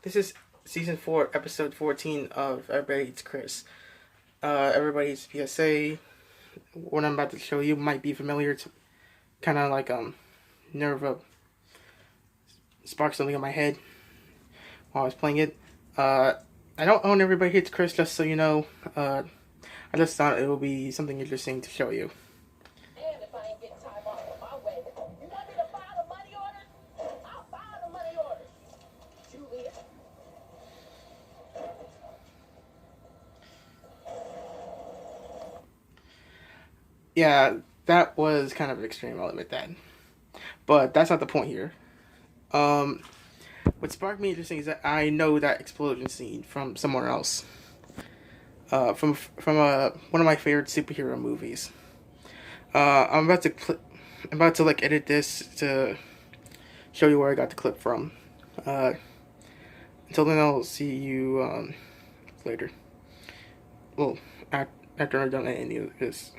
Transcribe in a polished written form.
This is season 4, episode 14 of Everybody Hates Chris. Everybody's PSA. What I'm about to show you might be familiar to kind of like nerve spark something in my head while I was playing it. I don't own Everybody Hates Chris, just so you know. I just thought it would be something interesting to show you. And if I ain't getting time off on my way, you want me to file the money orders? I'll file the money orders. Juliet. Yeah, that was kind of extreme, I'll admit that. But that's not the point here. What sparked me interesting is that I know that explosion scene from somewhere else. From one of my favorite superhero movies. I'm about to like edit this to show you where I got the clip from. Until then, I'll see you later. Well, after I'm done editing this.